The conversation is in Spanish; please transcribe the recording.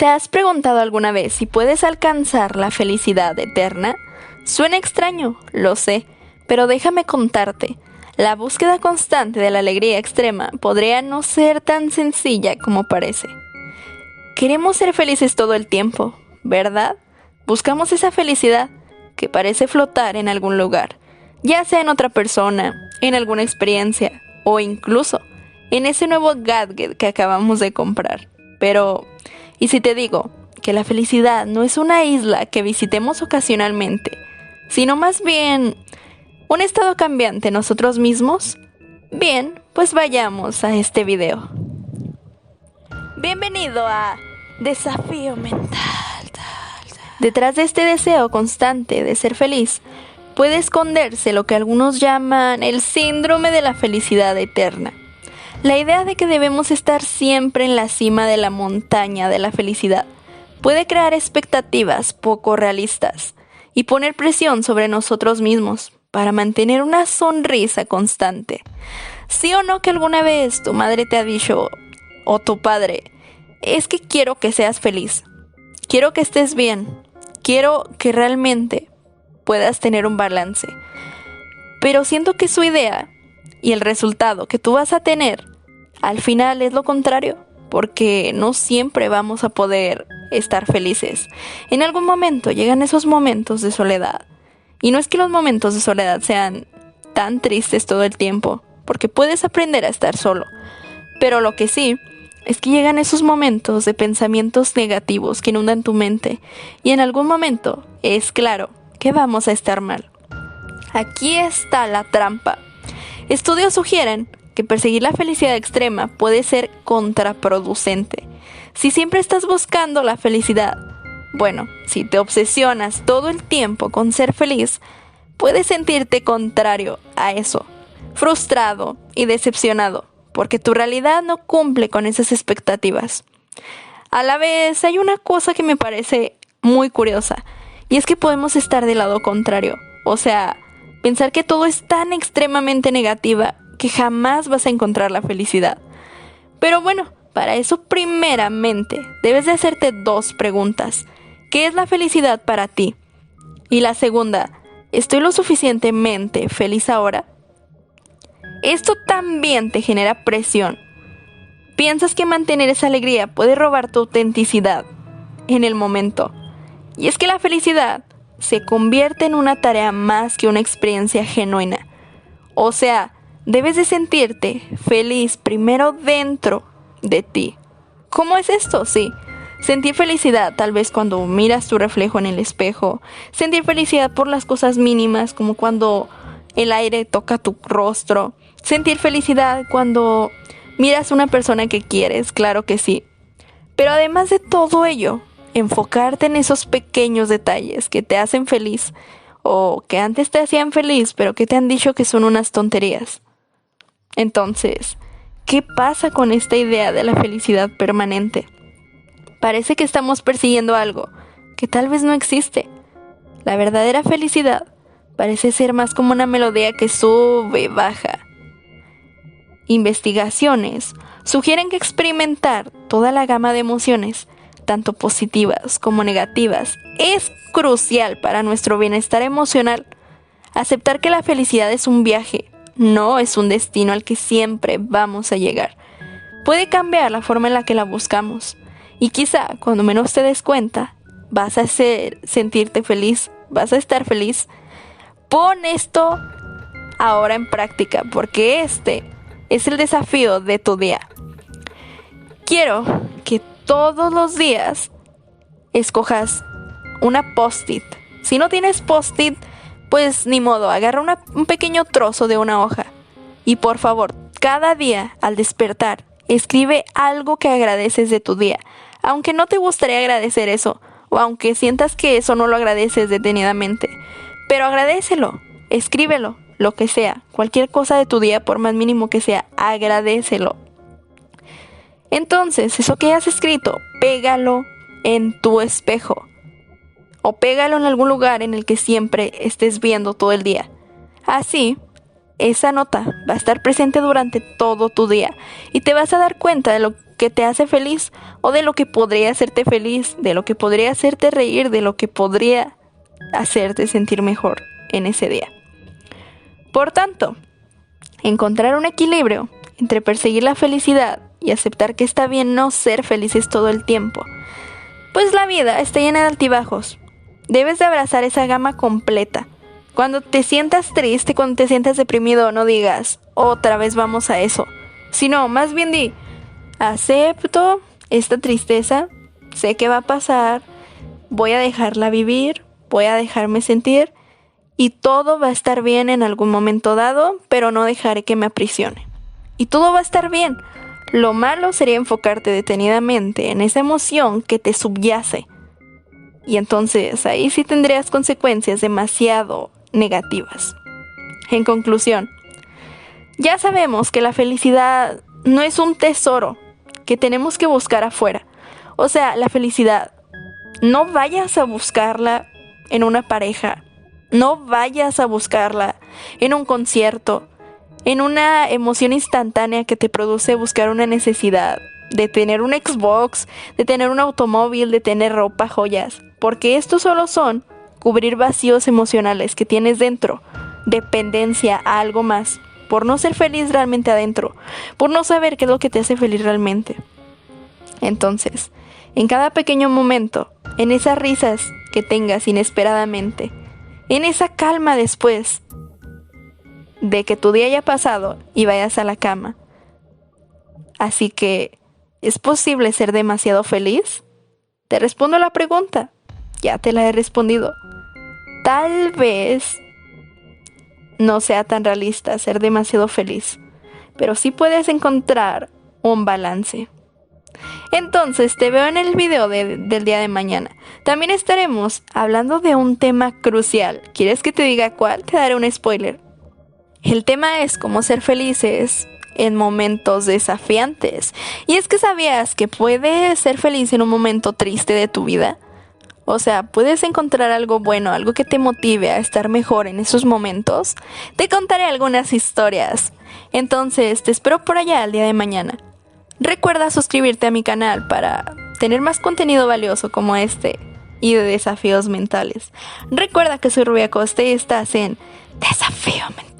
¿Te has preguntado alguna vez si puedes alcanzar la felicidad eterna? Suena extraño, lo sé, pero déjame contarte. La búsqueda constante de la alegría extrema podría no ser tan sencilla como parece. Queremos ser felices todo el tiempo, ¿verdad? Buscamos esa felicidad que parece flotar en algún lugar, ya sea en otra persona, en alguna experiencia o incluso en ese nuevo gadget que acabamos de comprar. Pero, ¿y si te digo que la felicidad no es una isla que visitemos ocasionalmente, sino más bien un estado cambiante en nosotros mismos? Bien, pues vayamos a este video. Bienvenido a Desafío Mental. Detrás de este deseo constante de ser feliz, puede esconderse lo que algunos llaman el síndrome de la felicidad eterna. La idea de que debemos estar siempre en la cima de la montaña de la felicidad puede crear expectativas poco realistas y poner presión sobre nosotros mismos para mantener una sonrisa constante. ¿Sí o no que alguna vez tu madre te ha dicho, o tu padre, es que quiero que seas feliz, quiero que estés bien, quiero que realmente puedas tener un balance? Pero siento que su idea y el resultado que tú vas a tener al final es lo contrario, porque no siempre vamos a poder estar felices. En algún momento llegan esos momentos de soledad. Y no es que los momentos de soledad sean tan tristes todo el tiempo, porque puedes aprender a estar solo. Pero lo que sí es que llegan esos momentos de pensamientos negativos que inundan tu mente. Y en algún momento es claro que vamos a estar mal. Aquí está la trampa. Estudios sugieren que perseguir la felicidad extrema puede ser contraproducente. Si siempre estás buscando la felicidad, bueno, si te obsesionas todo el tiempo con ser feliz, puedes sentirte contrario a eso, frustrado y decepcionado, porque tu realidad no cumple con esas expectativas. A la vez, hay una cosa que me parece muy curiosa, y es que podemos estar del lado contrario, o sea, pensar que todo es tan extremadamente negativa que jamás vas a encontrar la felicidad. Pero bueno, para eso primeramente debes de hacerte dos preguntas. ¿Qué es la felicidad para ti? Y la segunda, ¿estoy lo suficientemente feliz ahora? Esto también te genera presión. Piensas que mantener esa alegría puede robar tu autenticidad en el momento. Y es que la felicidad se convierte en una tarea más que una experiencia genuina. O sea, debes de sentirte feliz primero dentro de ti. ¿Cómo es esto? Sí, sentir felicidad tal vez cuando miras tu reflejo en el espejo. Sentir felicidad por las cosas mínimas, como cuando el aire toca tu rostro. Sentir felicidad cuando miras a una persona que quieres, claro que sí. Pero además de todo ello, enfocarte en esos pequeños detalles que te hacen feliz o que antes te hacían feliz, pero que te han dicho que son unas tonterías. Entonces, ¿qué pasa con esta idea de la felicidad permanente? Parece que estamos persiguiendo algo que tal vez no existe. La verdadera felicidad parece ser más como una melodía que sube y baja. Investigaciones sugieren que experimentar toda la gama de emociones, tanto positivas como negativas, es crucial para nuestro bienestar emocional. Aceptar que la felicidad es un viaje, no es un destino al que siempre vamos a llegar, puede cambiar la forma en la que la buscamos. Y quizá cuando menos te des cuenta, vas a sentirte feliz, vas a estar feliz. Pon esto ahora en práctica, porque este es el desafío de tu día. Quiero que todos los días escojas una post-it. Si no tienes post-it, pues ni modo, agarra un pequeño trozo de una hoja. Y por favor, cada día al despertar, escribe algo que agradeces de tu día. Aunque no te gustaría agradecer eso, o aunque sientas que eso no lo agradeces detenidamente. Pero agradécelo, escríbelo, lo que sea, cualquier cosa de tu día, por más mínimo que sea, agradécelo. Entonces, eso que has escrito, pégalo en tu espejo. O pégalo en algún lugar en el que siempre estés viendo todo el día. Así, esa nota va a estar presente durante todo tu día y te vas a dar cuenta de lo que te hace feliz o de lo que podría hacerte feliz, de lo que podría hacerte reír, de lo que podría hacerte sentir mejor en ese día. Por tanto, encontrar un equilibrio entre perseguir la felicidad y aceptar que está bien no ser felices todo el tiempo, pues la vida está llena de altibajos. Debes de abrazar esa gama completa. Cuando te sientas triste, cuando te sientas deprimido, no digas, otra vez vamos a eso. Sino, más bien di, acepto esta tristeza, sé que va a pasar, voy a dejarla vivir, voy a dejarme sentir y todo va a estar bien en algún momento dado, pero no dejaré que me aprisione. Y todo va a estar bien. Lo malo sería enfocarte detenidamente en esa emoción que te subyace. Y entonces ahí sí tendrías consecuencias demasiado negativas. En conclusión, ya sabemos que la felicidad no es un tesoro que tenemos que buscar afuera. O sea, la felicidad, no vayas a buscarla en una pareja, no vayas a buscarla en un concierto, en una emoción instantánea que te produce buscar una necesidad de tener un Xbox, de tener un automóvil, de tener ropa, joyas, porque estos solo son cubrir vacíos emocionales que tienes dentro, dependencia a algo más, por no ser feliz realmente adentro, por no saber qué es lo que te hace feliz realmente. Entonces, en cada pequeño momento, en esas risas que tengas inesperadamente, en esa calma después de que tu día haya pasado y vayas a la cama. Así que, ¿es posible ser demasiado feliz? Te respondo la pregunta. Ya te la he respondido. Tal vez no sea tan realista ser demasiado feliz, pero sí puedes encontrar un balance. Entonces te veo en el video del día de mañana. También estaremos hablando de un tema crucial. ¿Quieres que te diga cuál? Te daré un spoiler. El tema es cómo ser felices en momentos desafiantes. Y es que ¿sabías que puedes ser feliz en un momento triste de tu vida? O sea, puedes encontrar algo bueno, algo que te motive a estar mejor en esos momentos. Te contaré algunas historias. Entonces, te espero por allá el día de mañana. Recuerda suscribirte a mi canal para tener más contenido valioso como este y de desafíos mentales. Recuerda que soy Rubia Costa y estás en Desafío Mental.